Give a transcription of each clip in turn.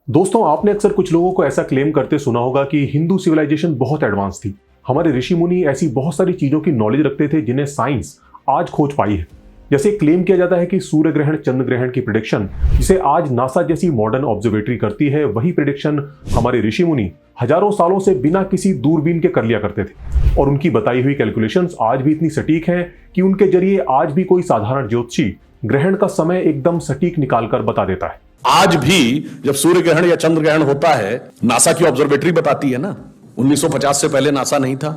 दोस्तों, आपने अक्सर कुछ लोगों को ऐसा क्लेम करते सुना होगा कि हिंदू सिविलाइजेशन बहुत एडवांस थी। हमारे ऋषि मुनि ऐसी बहुत सारी चीजों की नॉलेज रखते थे जिन्हें साइंस आज खोज पाई है। जैसे क्लेम किया जाता है कि सूर्य ग्रहण चंद्र ग्रहण की प्रिडिक्शन जिसे आज नासा जैसी मॉडर्न ऑब्जर्वेटरी करती है, वही प्रिडिक्शन हमारे ऋषि मुनि हजारों सालों से बिना किसी दूरबीन के कर लिया करते थे। और उनकी बताई हुई कैलकुलेशंस आज भी इतनी सटीक हैं कि उनके जरिए आज भी कोई साधारण ज्योतिषी ग्रहण का समय एकदम सटीक निकालकर बता देता है। आज भी जब सूर्य ग्रहण या चंद्र ग्रहण होता है, नासा की ऑब्जर्वेटरी बताती है ना। 1950 से पहले नासा नहीं था।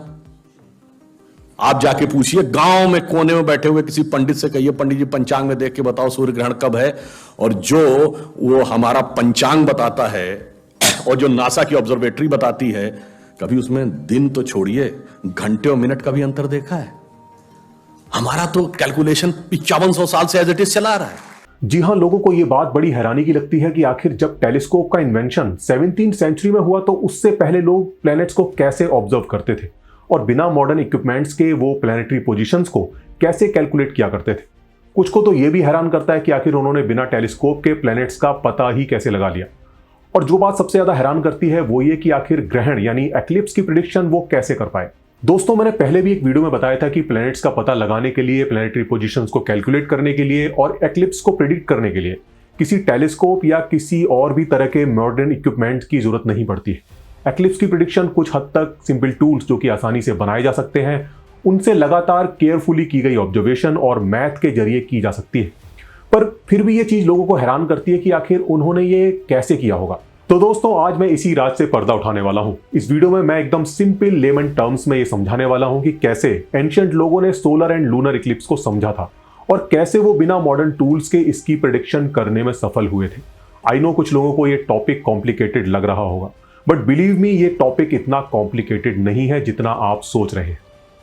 आप जाके पूछिए, गांव में कोने में बैठे हुए किसी पंडित से कहिए, पंडित जी पंचांग में देख के बताओ सूर्य ग्रहण कब है। और जो वो हमारा पंचांग बताता है और जो नासा की ऑब्जर्वेटरी बताती है, कभी उसमें दिन तो छोड़िए, घंटे और मिनट का भी अंतर देखा है? हमारा तो कैलकुलेशन 5500 साल से एज इट इज चला रहा है। जी हाँ, लोगों को यह बात बड़ी हैरानी की लगती है कि आखिर जब टेलीस्कोप का इन्वेंशन 17th सेंचुरी में हुआ तो उससे पहले लोग प्लैनेट्स को कैसे ऑब्जर्व करते थे और बिना मॉडर्न इक्विपमेंट्स के वो प्लैनेटरी पोजीशंस को कैसे कैलकुलेट किया करते थे। कुछ को तो यह भी हैरान करता है कि आखिर उन्होंने बिना टेलीस्कोप के प्लैनेट्स का पता ही कैसे लगा लिया। और जो बात सबसे ज्यादा हैरान करती है वो ये कि आखिर ग्रहण यानी एक्लिप्स की प्रिडिक्शन वो कैसे कर पाए। दोस्तों, मैंने पहले भी एक वीडियो में बताया था कि प्लैनेट्स का पता लगाने के लिए, प्लैनेटरी पोजीशंस को कैलकुलेट करने के लिए और एक्लिप्स को प्रिडिक्ट करने के लिए किसी टेलीस्कोप या किसी और भी तरह के मॉडर्न इक्विपमेंट की जरूरत नहीं पड़ती है। एक्लिप्स की प्रिडिक्शन कुछ हद तक सिंपल टूल्स जो कि आसानी से बनाए जा सकते हैं, उनसे लगातार केयरफुली की गई ऑब्जर्वेशन और मैथ के जरिए की जा सकती है। पर फिर भी ये चीज लोगों को हैरान करती है कि आखिर उन्होंने ये कैसे किया होगा। तो दोस्तों, आज मैं इसी राज से पर्दा उठाने वाला हूं। इस वीडियो में मैं एकदम सिंपल लेमन टर्म्स में ये समझाने वाला हूं कि कैसे एंशिएंट लोगों ने सोलर एंड लूनर इक्लिप्स को समझा था और कैसे वो बिना मॉडर्न टूल्स के इसकी प्रेडिक्शन करने में सफल हुए थे। आई नो कुछ लोगों को ये टॉपिक कॉम्प्लिकेटेड लग रहा होगा, बट बिलीव मी, ये टॉपिक इतना कॉम्प्लिकेटेड नहीं है जितना आप सोच रहे हैं।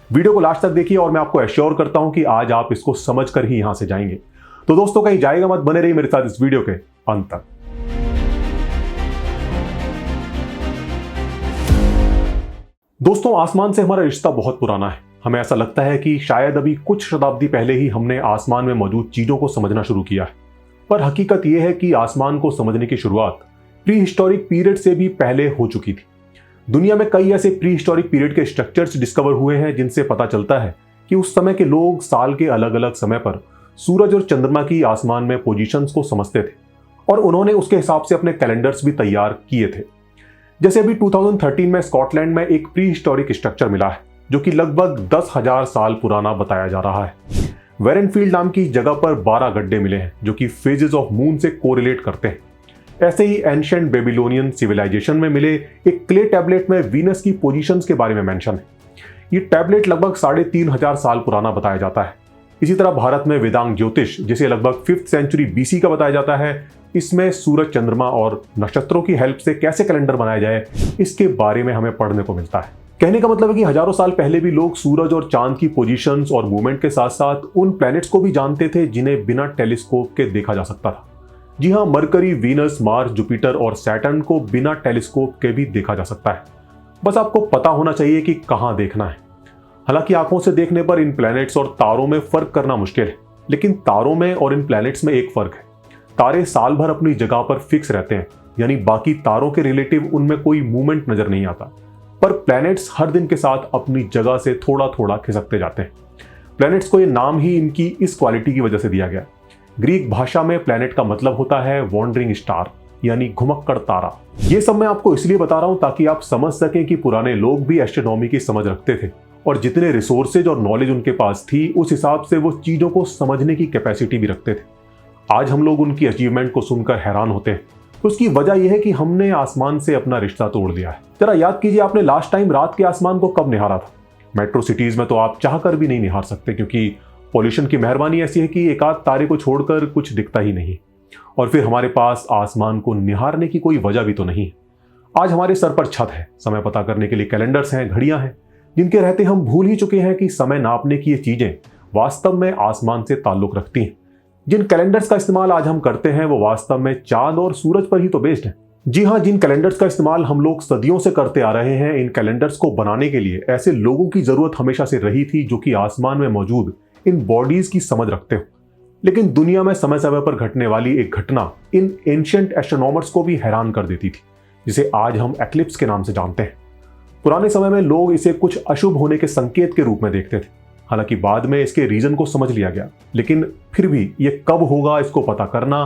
वीडियो को लास्ट तक देखिए और मैं आपको एश्योर करता हूं कि आज आप इसको समझ कर ही यहां से जाएंगे। तो दोस्तों, कहीं जाएगा मत, बने रहिए मेरे साथ इस वीडियो के अंत तक। दोस्तों, आसमान से हमारा रिश्ता बहुत पुराना है। हमें ऐसा लगता है कि शायद अभी कुछ शताब्दी पहले ही हमने आसमान में मौजूद चीजों को समझना शुरू किया है। पर हकीकत यह है कि आसमान को समझने की शुरुआत प्री हिस्टोरिक पीरियड से भी पहले हो चुकी थी। दुनिया में कई ऐसे प्री हिस्टोरिक पीरियड के स्ट्रक्चर्स डिस्कवर हुए हैं जिनसे पता चलता है कि उस समय के लोग साल के अलग अलग समय पर सूरज और चंद्रमा की आसमान में पोजीशंस को समझते थे और उन्होंने उसके हिसाब से अपने कैलेंडर्स भी तैयार किए थे। जैसे अभी 2013 में स्कॉटलैंड में एक प्री हिस्टोरिक स्ट्रक्चर मिला है जो कि लगभग 10,000 साल पुराना बताया जा रहा है। वेरेनफील्ड नाम की जगह पर 12 गड्ढे मिले हैं जो कि फेजेस ऑफ मून से कोरिलेट करते हैं। ऐसे ही एंशिएंट बेबीलोनियन सिविलाइजेशन में मिले एक क्ले टैबलेट में वीनस की पोजीशंस के बारे में मेंशन है। ये टैबलेट लगभग 3,500 साल पुराना बताया जाता है। इसी तरह भारत में वेदांग ज्योतिष, जिसे लगभग 5th सेंचुरी BC का बताया जाता है, इसमें सूरज, चंद्रमा और नक्षत्रों की हेल्प से कैसे कैलेंडर बनाया जाए इसके बारे में हमें पढ़ने को मिलता है। कहने का मतलब है कि हजारों साल पहले भी लोग सूरज और चांद की पोजीशंस और मूवमेंट के साथ साथ उन प्लैनेट्स को भी जानते थे जिन्हें बिना टेलीस्कोप के देखा जा सकता था। जी हाँ, मरकरी, वीनस, मार्स, जुपिटर और सैटर्न को बिना टेलीस्कोप के भी देखा जा सकता है। बस आपको पता होना चाहिए कि कहां देखना है। हालांकि आंखों से देखने पर इन प्लैनेट्स और तारों में फर्क करना मुश्किल है, लेकिन तारों में और इन प्लैनेट्स में एक फर्क है। तारे साल भर अपनी जगह पर फिक्स रहते हैं, यानी बाकी तारों के रिलेटिव उनमें कोई मूवमेंट नजर नहीं आता। पर प्लैनेट्स हर दिन के साथ अपनी जगह से थोड़ा थोड़ा खिसकते जाते हैं। प्लैनेट्स को यह नाम ही इनकी इस क्वालिटी की वजह से दिया गया। ग्रीक भाषा में प्लैनेट का मतलब होता है वॉन्डरिंग स्टार, यानी घुमक्कड़ तारा। ये सब मैं आपको इसलिए बता रहा हूं ताकि आप समझ सकें कि पुराने लोग भी एस्ट्रोनॉमी की समझ रखते थे और जितने रिसोर्सेज और नॉलेज उनके पास थी उस हिसाब से वो चीजों को समझने की कैपेसिटी भी रखते थे। आज हम लोग उनकी अचीवमेंट को सुनकर हैरान होते हैं, तो उसकी वजह यह है कि हमने आसमान से अपना रिश्ता तोड़ दिया है। जरा याद कीजिए, आपने लास्ट टाइम रात के आसमान को कब निहारा था? मेट्रो सिटीज में तो आप चाहकर भी नहीं निहार सकते क्योंकि पॉल्यूशन की मेहरबानी ऐसी है कि एक आध तारे को छोड़कर कुछ दिखता ही नहीं। और फिर हमारे पास आसमान को निहारने की कोई वजह भी तो नहीं है। आज हमारे सर पर छत है, समय पता करने के लिए कैलेंडर्स हैं, घड़ियां हैं, जिनके रहते हम भूल ही चुके हैं कि समय नापने की ये चीजें वास्तव में आसमान से ताल्लुक रखती हैं। जिन कैलेंडर्स का इस्तेमाल आज हम करते हैं वो वास्तव में चांद और सूरज पर ही तो बेस्ड है। जी हाँ, जिन कैलेंडर्स का इस्तेमाल हम लोग सदियों से करते आ रहे हैं, इन कैलेंडर्स को बनाने के लिए ऐसे लोगों की जरूरत हमेशा से रही थी जो कि आसमान में मौजूद इन बॉडीज की समझ रखते हो। लेकिन दुनिया में समय समय पर घटने वाली एक घटना इन एंशिएंट एस्ट्रोनॉमर्स को भी हैरान कर देती थी, जिसे आज हम एक्लिप्स के नाम से जानते हैं। पुराने समय में लोग इसे कुछ अशुभ होने के संकेत के रूप में देखते थे। हालांकि बाद में इसके रीजन को समझ लिया गया, लेकिन फिर भी ये कब होगा इसको पता करना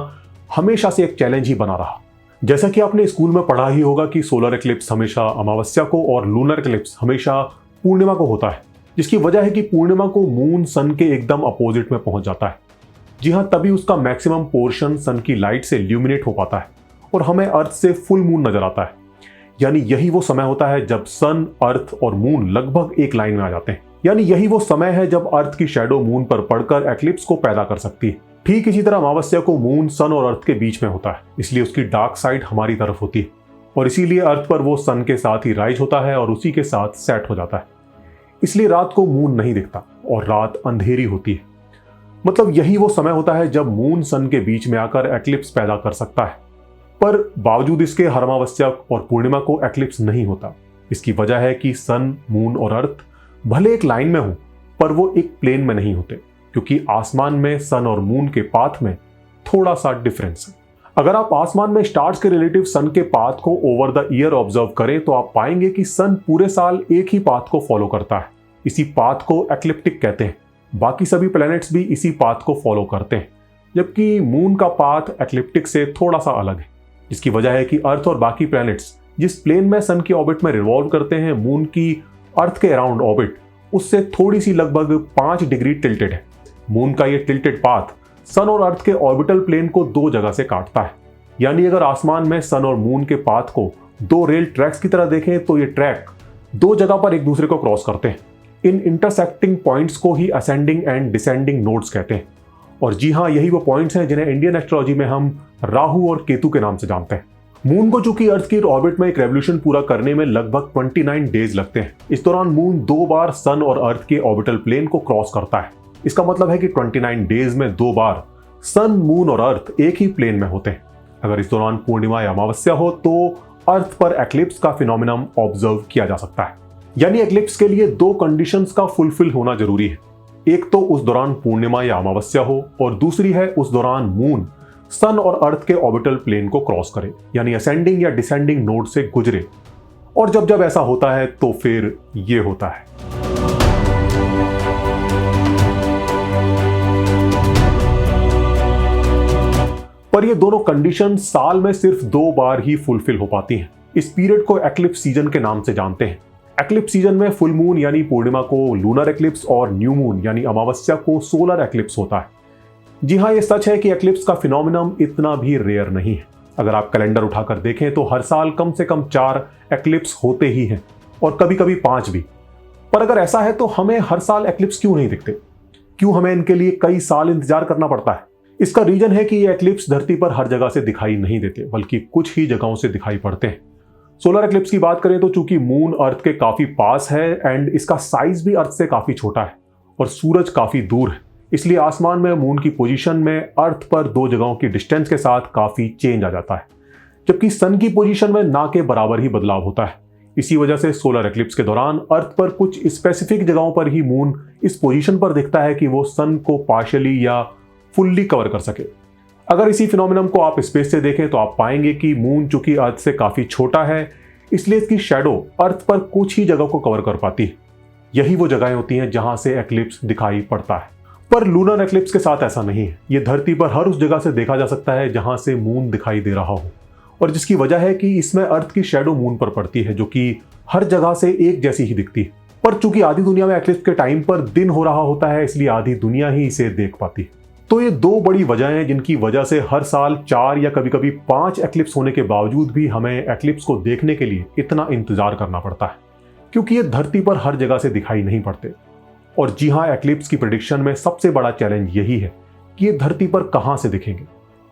हमेशा से एक चैलेंज ही बना रहा। जैसा कि आपने स्कूल में पढ़ा ही होगा कि सोलर एक्लिप्स हमेशा अमावस्या को और लूनर एक्लिप्स हमेशा पूर्णिमा को होता है, जिसकी वजह है कि पूर्णिमा को मून सन के एकदम अपोजिट में पहुंच जाता है। जी हाँ, तभी उसका मैक्सिमम पोर्शन सन की लाइट से इल्यूमिनेट हो पाता है और हमें अर्थ से फुल मून नजर आता है। यानी यही वो समय होता है जब सन, अर्थ और मून लगभग एक लाइन में आ जाते हैं। यानी यही वो समय है जब अर्थ की शैडो मून पर पड़कर एक्लिप्स को पैदा कर सकती है। ठीक इसी तरह अमावस्या को मून, सन और अर्थ के बीच में होता है, इसलिए उसकी डार्क साइड हमारी तरफ होती है और इसीलिए अर्थ पर वो सन के साथ ही राइज होता है और उसी के साथ सेट हो जाता है। इसलिए रात को मून नहीं दिखता और रात अंधेरी होती है। मतलब यही वो समय होता है जब मून सन के बीच में आकर एक्लिप्स पैदा कर सकता है। पर बावजूद इसके हर अमावस्या और पूर्णिमा को एक्लिप्स नहीं होता। इसकी वजह है कि सन, मून और अर्थ भले एक लाइन में हो, पर वो एक प्लेन में नहीं होते, क्योंकि आसमान में सन और मून के पाथ में थोड़ा सा डिफरेंस है। अगर आप आसमान में स्टार्स के रिलेटिव सन के पाथ को ओवर द ईयर ऑब्जर्व करें तो आप पाएंगे कि सन पूरे साल एक ही पाथ को फॉलो करता है। इसी पाथ को एक्लिप्टिक कहते हैं। बाकी सभी प्लैनेट्स भी इसी पाथ को फॉलो करते हैं, जबकि मून का पाथ एक्लिप्टिक से थोड़ा सा अलग है। इसकी वजह है कि अर्थ और बाकी प्लैनेट्स जिस प्लेन में सन की ऑर्बिट में रिवॉल्व करते हैं, मून की अर्थ के अराउंड ऑर्बिट उससे थोड़ी सी लगभग 5 डिग्री टिल्टेड है। मून का ये टिल्टेड पाथ सन और अर्थ के ऑर्बिटल प्लेन को दो जगह से काटता है। यानी अगर आसमान में सन और मून के पाथ को दो रेल ट्रैक्स की तरह देखें तो ये ट्रैक दो जगह पर एक दूसरे को क्रॉस करते हैं। इन इंटरसेक्टिंग पॉइंट्स को ही असेंडिंग एंड डिसेंडिंग नोड्स कहते हैं। और जी हाँ, यही वो पॉइंट्स हैं जिन्हें इंडियन एस्ट्रोलॉजी में हम राहु और केतु के नाम से जानते हैं। मून को चूंकि अर्थ की ऑर्बिट में एक रेवोल्यूशन पूरा करने में लगभग 29 डेज लगते हैं। इस दौरान मून 2 बार सन और अर्थ के ऑर्बिटल प्लेन को क्रॉस करता है। इसका मतलब है कि 29 डेज में 2 बार सन, मून और अर्थ एक ही प्लेन में होते हैं। अगर इस दौरान पूर्णिमा या अमावस्या हो तो अर्थ पर एक्लिप्स का फिनोमिनम ऑब्जर्व किया जा सकता है। यानी एक्लिप्स के लिए 2 कंडीशंस का फुलफिल होना जरूरी है। एक तो उस दौरान पूर्णिमा या अमावस्या हो और दूसरी है उस दौरान मून सन और अर्थ के ऑर्बिटल प्लेन को क्रॉस करे, यानी असेंडिंग या डिसेंडिंग नोड से गुजरे। और जब जब ऐसा होता है तो फिर ये होता है। पर ये दोनों कंडीशन साल में सिर्फ 2 बार ही फुलफिल हो पाती हैं। इस पीरियड को एक्लिप्स सीजन के नाम से जानते हैं। एक्लिप्स सीजन में फुल मून यानी पूर्णिमा को लूनर एक्लिप्स और न्यू मून यानी अमावस्या को सोलर एक्लिप्स होता है। जी हाँ, ये सच है कि एक्लिप्स का फिनोमिनम इतना भी रेयर नहीं है। अगर आप कैलेंडर उठाकर देखें तो हर साल कम से कम 4 एक्लिप्स होते ही हैं और कभी कभी 5 भी। पर अगर ऐसा है तो हमें हर साल एक्लिप्स क्यों नहीं दिखते? क्यों हमें इनके लिए कई साल इंतजार करना पड़ता है? इसका रीजन है कि ये एक्लिप्स धरती पर हर जगह से दिखाई नहीं देते, बल्कि कुछ ही जगहों से दिखाई पड़ते हैं। सोलर एक्लिप्स की बात करें तो चूंकि मून अर्थ के काफी पास है एंड इसका साइज भी अर्थ से काफी छोटा है और सूरज काफी दूर है, इसलिए आसमान में मून की पोजीशन में अर्थ पर 2 जगहों की डिस्टेंस के साथ काफी चेंज आ जाता है, जबकि सन की पोजीशन में ना के बराबर ही बदलाव होता है। इसी वजह से सोलर एक्लिप्स के दौरान अर्थ पर कुछ स्पेसिफिक जगहों पर ही मून इस पोजीशन पर दिखता है कि वो सन को पार्शियली या फुल्ली कवर कर सके। अगर इसी फिनोमिनम को आप स्पेस से देखें तो आप पाएंगे कि मून चूंकि अर्थ से काफी छोटा है, इसलिए इसकी शैडो अर्थ पर कुछ ही जगह को कवर कर पाती है। यही वो जगहें होती हैं जहां से एक्लिप्स दिखाई पड़ता है। पर लूनर एक्लिप्स के साथ ऐसा नहीं है। ये धरती पर हर उस जगह से देखा जा सकता है जहां से मून दिखाई दे रहा हो, और जिसकी वजह है कि इसमें अर्थ की शैडो मून पर पड़ती है, जो कि हर जगह से एक जैसी ही दिखती है। पर चूंकि आधी दुनिया में एक्लिप्स के टाइम पर दिन हो रहा होता है, इसलिए आधी दुनिया ही इसे देख पाती है। तो ये 2 बड़ी वजहें हैं जिनकी वजह से हर साल 4 या कभी कभी 5 एक्लिप्स होने के बावजूद भी हमें एक्लिप्स को देखने के लिए इतना इंतजार करना पड़ता है, क्योंकि ये धरती पर हर जगह से दिखाई नहीं पड़ते। और जी हाँ, एक्लिप्स की प्रेडिक्शन में सबसे बड़ा चैलेंज यही है कि ये धरती पर कहां से दिखेंगे,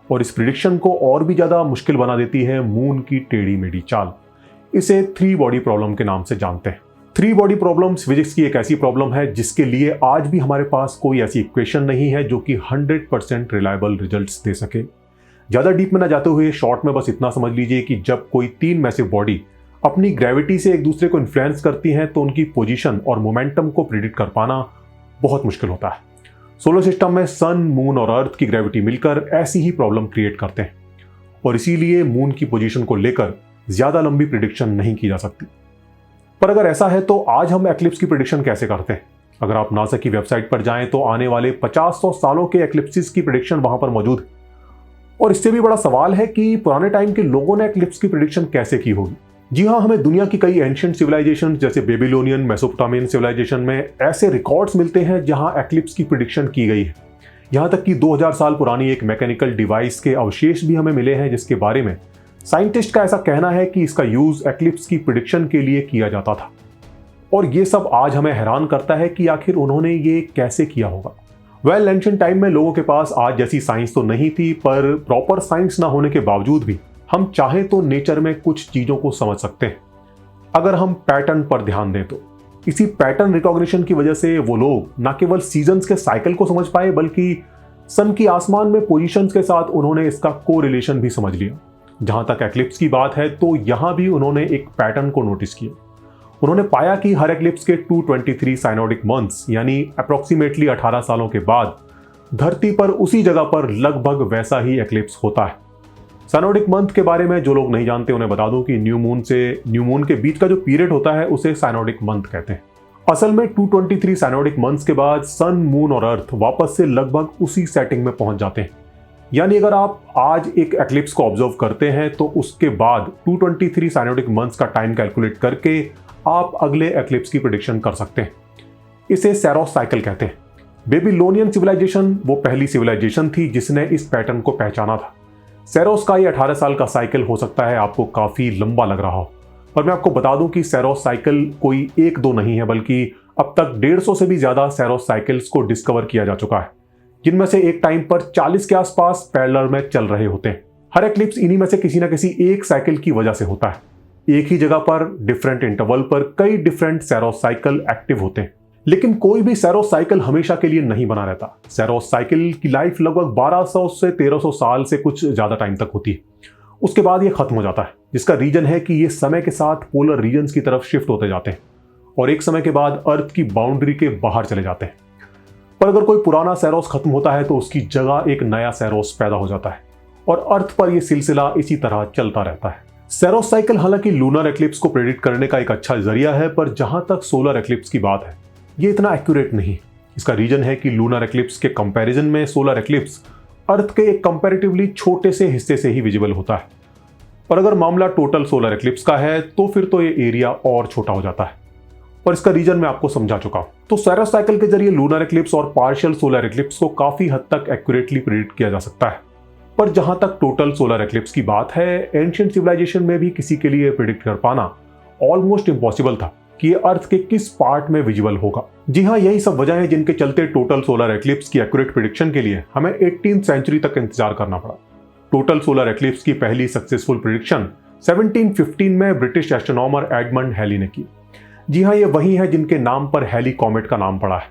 और इस प्रेडिक्शन को और भी ज्यादा मुश्किल बना देती है मून की टेढ़ी मेढ़ी चाल। इसे 3 बॉडी प्रॉब्लम के नाम से जानते हैं। 3 बॉडी प्रॉब्लम फिजिक्स की एक ऐसी प्रॉब्लम है जिसके लिए आज भी हमारे पास कोई ऐसी इक्वेशन नहीं है जो कि 100% रिलायबल रिजल्ट्स दे सके। ज्यादा डीप में ना जाते हुए शॉर्ट में बस इतना समझ लीजिए कि जब कोई 3 मैसिव बॉडी अपनी ग्रेविटी से एक दूसरे को इन्फ्लुएंस करती हैं तो उनकी पोजीशन और मोमेंटम को प्रिडिक्ट कर पाना बहुत मुश्किल होता है। सोलर सिस्टम में सन, मून और अर्थ की ग्रेविटी मिलकर ऐसी ही प्रॉब्लम क्रिएट करते हैं और इसीलिए मून की पोजीशन को लेकर ज्यादा लंबी प्रिडिक्शन नहीं की जा सकती। पर अगर ऐसा है तो आज हम एक्लिप्स की प्रिडिक्शन कैसे करते हैं? अगर आप नासा की वेबसाइट पर जाएं तो आने वाले 50-100 सालों के एक्लिप्सिस की प्रिडिक्शन वहां पर मौजूद है। और इससे भी बड़ा सवाल है कि पुराने टाइम के लोगों ने एक्लिप्स की प्रिडिक्शन कैसे की होगी। जी हाँ, हमें दुनिया की कई एंशिएंट सिविलाइजेशन जैसे बेबीलोनियन, मेसोपोटामियन सिविलाइजेशन में ऐसे रिकॉर्ड्स मिलते हैं जहां एक्लिप्स की प्रिडिक्शन की गई है। यहां तक कि 2000 साल पुरानी एक मैकेनिकल डिवाइस के अवशेष भी हमें मिले हैं जिसके बारे में साइंटिस्ट का ऐसा कहना है कि इसका यूज एक्लिप्स की प्रिडिक्शन के लिए किया जाता था। और ये सब आज हमें हैरान करता है कि आखिर उन्होंने ये कैसे किया होगा। वेल, एंशिएंट टाइम में लोगों के पास आज जैसी साइंस तो नहीं थी, पर प्रॉपर साइंस ना होने के बावजूद भी हम चाहें तो नेचर में कुछ चीजों को समझ सकते हैं अगर हम पैटर्न पर ध्यान दें तो। इसी पैटर्न रिकॉग्निशन की वजह से वो लोग न केवल सीजन्स के साइकिल को समझ पाए बल्कि सन की आसमान में पोजीशंस के साथ उन्होंने इसका कोरिलेशन भी समझ लिया। जहां तक एक्लिप्स की बात है तो यहां भी उन्होंने एक पैटर्न को नोटिस किया। उन्होंने पाया कि हर एक्लिप्स के 223 साइनोडिक मंथ्स यानी अप्रोक्सीमेटली 18 सालों के बाद धरती पर उसी जगह पर लगभग वैसा ही एक्लिप्स होता है। साइनोडिक मंथ के बारे में जो लोग नहीं जानते उन्हें बता दूं कि न्यू मून से न्यू मून के बीच का जो पीरियड होता है उसे साइनोडिक मंथ कहते हैं। असल में 223 साइनोडिक मंथ्स के बाद सन, मून और अर्थ वापस से लगभग उसी सेटिंग में पहुंच जाते हैं। यानी अगर आप आज एक एक्लिप्स को ऑब्जर्व करते हैं तो उसके बाद 223 साइनोडिक मंथ्स का टाइम कैलकुलेट करके आप अगले एक्लिप्स की प्रेडिक्शन कर सकते हैं। इसे सेरोस साइकिल कहते हैं। बेबीलोनियन सिविलाइजेशन वो पहली सिविलाइजेशन थी जिसने इस पैटर्न को पहचाना था। सेरोस का ये 18 साल का साइकिल हो सकता है आपको काफी लंबा लग रहा हो, पर मैं आपको बता दूं कि सेरोस साइकिल कोई 1-2 नहीं है बल्कि अब तक 150 से भी ज्यादा सेरोस साइकिल्स को डिस्कवर किया जा चुका है, जिनमें से एक टाइम पर 40 के आसपास पैरेलल में चल रहे होते हैं। हर एक्लिप्स इन्हीं में से किसी न किसी एक साइकिल की वजह से होता है। एक ही जगह पर डिफरेंट इंटरवल पर कई डिफरेंट सेरोस साइकिल एक्टिव होते हैं, लेकिन कोई भी सेरोस साइकिल हमेशा के लिए नहीं बना रहता। सेरोस साइकिल की लाइफ लगभग 1200 से 1300 साल से कुछ ज्यादा टाइम तक होती है। उसके बाद ये खत्म हो जाता है, जिसका रीजन है कि ये समय के साथ पोलर रीजन्स की तरफ शिफ्ट होते जाते हैं और एक समय के बाद अर्थ की बाउंड्री के बाहर चले जाते हैं। पर अगर कोई पुराना सेरोस खत्म होता है तो उसकी जगह एक नया सेरोस पैदा हो जाता है और अर्थ पर यह सिलसिला इसी तरह चलता रहता है। सेरोस साइकिल हालांकि लूनर एक्लिप्स को प्रेडिक्ट करने का एक अच्छा जरिया है, पर जहां तक सोलर एक्लिप्स की बात है ये इतना एक्यूरेट नहीं। इसका रीजन है कि लूनर एक्लिप्स के कंपैरिजन में सोलर एक्लिप्स अर्थ के एक कंपैरेटिवली छोटे से हिस्से से ही विजिबल होता है। और अगर मामला टोटल सोलर एक्लिप्स का है तो फिर तो ये एरिया और छोटा हो जाता है, और इसका रीजन मैं आपको समझा चुका हूं। तो सेरोस साइकिल के जरिए लूनर एक्लिप्स और पार्शियल सोलर एक्लिप्स को काफी हद तक एक्यूरेटली प्रेडिक्ट किया जा सकता है। पर जहां तक टोटल सोलर एक्लिप्स की बात है, एंशिएंट सिविलाइजेशन में भी किसी के लिए प्रेडिक्ट कर पाना ऑलमोस्ट इम्पॉसिबल था कि ये अर्थ के किस पार्ट में विजिबल होगा। जी हाँ, यही सब वजह है जिनके चलते टोटल सोलर एक्लिप्स की एक्यूरेट प्रेडिक्शन के लिए हमें 18th सेंचुरी तक इंतजार करना पड़ा। टोटल सोलर एक्लिप्स की पहली सक्सेसफुल प्रेडिक्शन 1715 में ब्रिटिश एस्ट्रोनॉमर एडमंड हैली ने की। जी हाँ, ये वही है जिनके नाम पर हैली कॉमेट का नाम पड़ा है।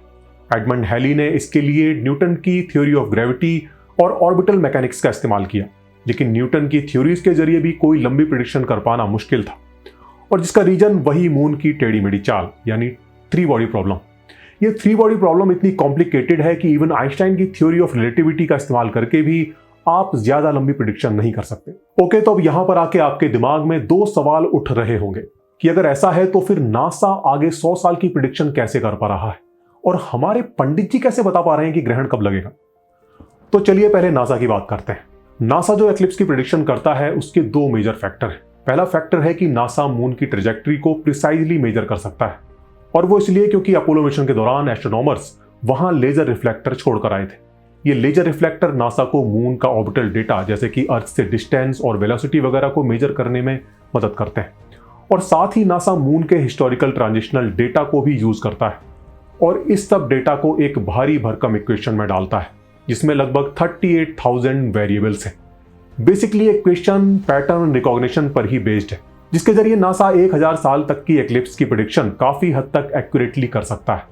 एडमंड हैली ने इसके लिए न्यूटन की थ्योरी ऑफ ग्रेविटी और ऑर्बिटल मैकेनिक्स का इस्तेमाल किया, लेकिन न्यूटन की थ्योरीज के जरिए भी कोई लंबी प्रेडिक्शन कर पाना मुश्किल था, और जिसका रीजन वही मून की टेढ़ी मेढ़ी चाल यानी 3 बॉडी प्रॉब्लम। ये 3 बॉडी प्रॉब्लम इतनी कॉम्प्लिकेटेड है कि इवन आइंस्टाइन की थ्योरी ऑफ रिलेटिविटी का इस्तेमाल करके भी आप ज्यादा लंबी प्रेडिक्शन नहीं कर सकते। ओके, तो अब यहां पर आके आपके दिमाग में 2 सवाल उठ रहे होंगे कि अगर ऐसा है तो फिर नासा आगे 100 साल की प्रेडिक्शन कैसे कर पा रहा है, और हमारे पंडित जी कैसे बता पा रहे हैं कि ग्रहण कब लगेगा। तो चलिए पहले नासा की बात करते हैं। नासा जो एक्लिप्स की प्रेडिक्शन करता है उसके 2 मेजर फैक्टर हैं। पहला फैक्टर है कि नासा मून की ट्रेजेक्टरी को प्रिसाइजली मेजर कर सकता है, और वो इसलिए क्योंकि अपोलो मिशन के दौरान एस्ट्रोनॉमर्स वहां लेजर रिफ्लेक्टर छोड़कर आए थे। ये लेजर रिफ्लेक्टर नासा को मून का ऑर्बिटल डेटा जैसे कि अर्थ से डिस्टेंस और वेलोसिटी वगैरह को मेजर करने में मदद करते हैं, और साथ ही नासा मून के हिस्टोरिकल ट्रांजिशनल डेटा को भी यूज करता है और इस सब डेटा को एक भारी भरकम इक्वेशन में डालता है जिसमें लगभग 38,000 वेरिएबल्स हैं। बेसिकली इक्वेशन पैटर्न रिकॉग्निशन पर ही बेस्ड है, जिसके जरिए नासा 1000 साल तक की एक्लिप्स की प्रेडिक्शन काफी हद तक एक्यूरेटली कर सकता है।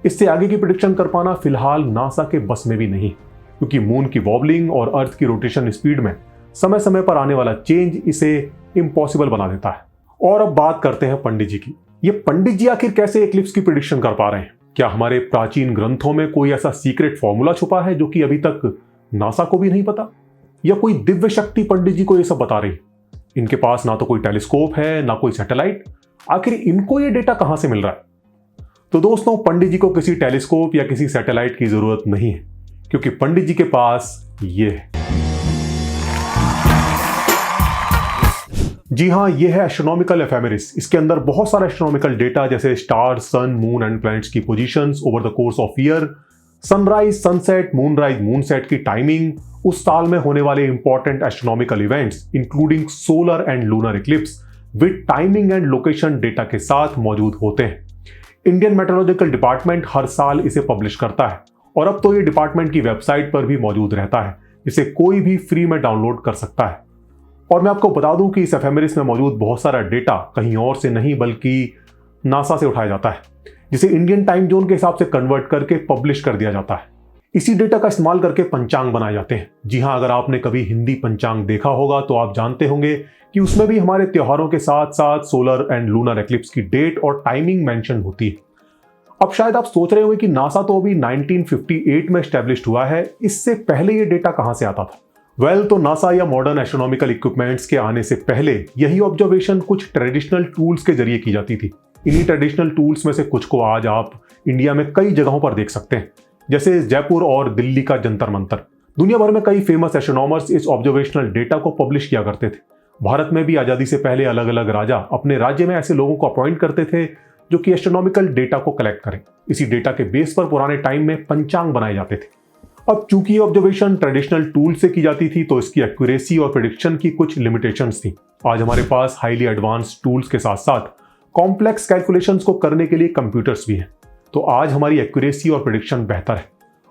इससे आगे की प्रेडिक्शन कर पाना फिलहाल नासा के बस में भी नहीं, क्योंकि मून की वॉबलिंग और अर्थ की रोटेशन स्पीड में समय समय पर आने वाला चेंज इसे इम्पॉसिबल बना देता है। और अब बात करते हैं पंडित जी की। ये पंडित जी आखिर कैसे एक्लिप्स की प्रेडिक्शन कर पा रहे हैं? क्या हमारे प्राचीन ग्रंथों में कोई ऐसा सीक्रेट फॉर्मूला छुपा है जो कि अभी तक नासा को भी नहीं पता? या कोई दिव्य शक्ति पंडित जी को ये सब बता रही? इनके पास ना तो कोई टेलीस्कोप है, ना कोई सैटेलाइट। आखिर इनको ये डेटा कहां से मिल रहा है? तो दोस्तों, पंडित जी को किसी टेलीस्कोप या किसी सैटेलाइट की जरूरत नहीं है, क्योंकि पंडित जी के पास ये है। जी हां, ये है एस्ट्रोनॉमिकल एफेमेरिस। इसके अंदर बहुत सारा एस्ट्रोनॉमिकल डेटा, जैसे star, sun, moon and planets की positions over the course of year, sunrise, sunset, moonrise, moonset की टाइमिंग, उस साल में होने वाले important astronomical events including solar and lunar eclipse with timing and location data के साथ मौजूद होते हैं। इंडियन मेट्रोलॉजिकल डिपार्टमेंट हर साल इसे पब्लिश करता है और अब तो ये डिपार्टमेंट की वेबसाइट पर भी मौजूद रहता है, जिसे कोई भी फ्री में डाउनलोड कर सकता है। और मैं आपको बता दूं कि इस एफेमेरिस में मौजूद बहुत सारा डेटा कहीं और से नहीं बल्कि नासा से उठाया जाता है, जिसे इंडियन टाइम जोन के हिसाब से कन्वर्ट करके पब्लिश कर दिया जाता है। इसी डेटा का इस्तेमाल करके पंचांग बनाए जाते हैं। जी हां, अगर आपने कभी हिंदी पंचांग देखा होगा तो आप जानते होंगे कि उसमें भी हमारे त्योहारों के साथ साथ सोलर एंड लूनर एक्लिप्स की डेट और टाइमिंग मेंशन होती है। अब शायद आप सोच रहे होंगे कि नासा तो अभी 1958 में एस्टेब्लिश्ड हुआ है, इससे पहले ये डेटा कहां से आता था? वेल, तो नासा या मॉडर्न एस्ट्रोनॉमिकल इक्विपमेंट्स के आने से पहले यही ऑब्जर्वेशन कुछ ट्रेडिशनल टूल्स के जरिए की जाती थी। इन्हीं ट्रेडिशनल टूल्स में से कुछ को आज आप इंडिया में कई जगहों पर देख सकते हैं, जैसे जयपुर और दिल्ली का जंतर मंतर। दुनिया भर में कई फेमस एस्ट्रोनॉमर्स इस ऑब्जर्वेशनल डेटा को पब्लिश किया करते थे। भारत में भी आजादी से पहले अलग अलग राजा अपने राज्य में ऐसे लोगों को अपॉइंट करते थे जो कि एस्ट्रोनॉमिकल डेटा को कलेक्ट करें। इसी डेटा के बेस पर पुराने टाइम में पंचांग बनाए जाते थे। अब चूंकि ऑब्जर्वेशन ट्रेडिशनल टूल से की जाती थी, तो इसकी एक्यूरेसी और प्रेडिक्शन की कुछ लिमिटेशंस थी। आज हमारे पास हाईली एडवांस्ड टूल्स के साथ साथ कॉम्प्लेक्स कैलकुलेशंस को करने के लिए कंप्यूटर्स भी हैं, तो आज हमारी एक्यूरेसी और प्रेडिक्शन बेहतर है।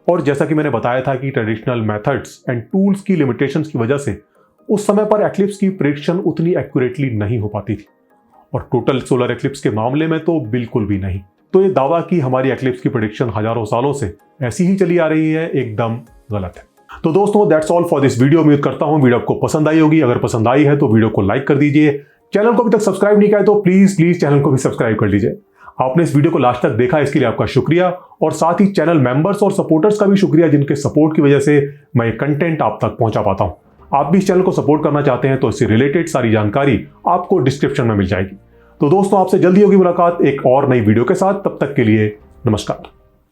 और जैसा कि मैंने बताया था कि ट्रेडिशनल मेथड्स एंड टूल्स की लिमिटेशंस की वजह से उस समय पर एक्लिप्स की प्रेडिक्शन उतनी एक्यूरेटली नहीं हो पाती थी, और टोटल सोलर एक्लिप्स के मामले में तो बिल्कुल भी नहीं। तो ये दावा कि हमारी एक्लिप्स की प्रेडिक्शन हजारों सालों से ऐसी ही चली आ रही है, एकदम गलत है। तो दोस्तों, that's all for this video. उम्मीद करता हूं वीडियो आपको पसंद आई होगी। अगर पसंद आई है तो वीडियो को लाइक कर दीजिए। चैनल को अभी तक सब्सक्राइब नहीं किया है तो प्लीज चैनल को भी सब्सक्राइब कर लीजिए। आपने इस वीडियो को लास्ट तक देखा, इसके लिए आपका शुक्रिया, और साथ ही चैनल मेंबर्स और सपोर्टर्स का भी शुक्रिया, जिनके सपोर्ट की वजह से मैं ये कंटेंट आप तक पहुंचा पाता हूं। आप भी इस चैनल को सपोर्ट करना चाहते हैं तो इससे रिलेटेड सारी जानकारी आपको डिस्क्रिप्शन में मिल जाएगी। तो दोस्तों, आपसे जल्दी होगी मुलाकात एक और नई वीडियो के साथ। तब तक के लिए नमस्कार।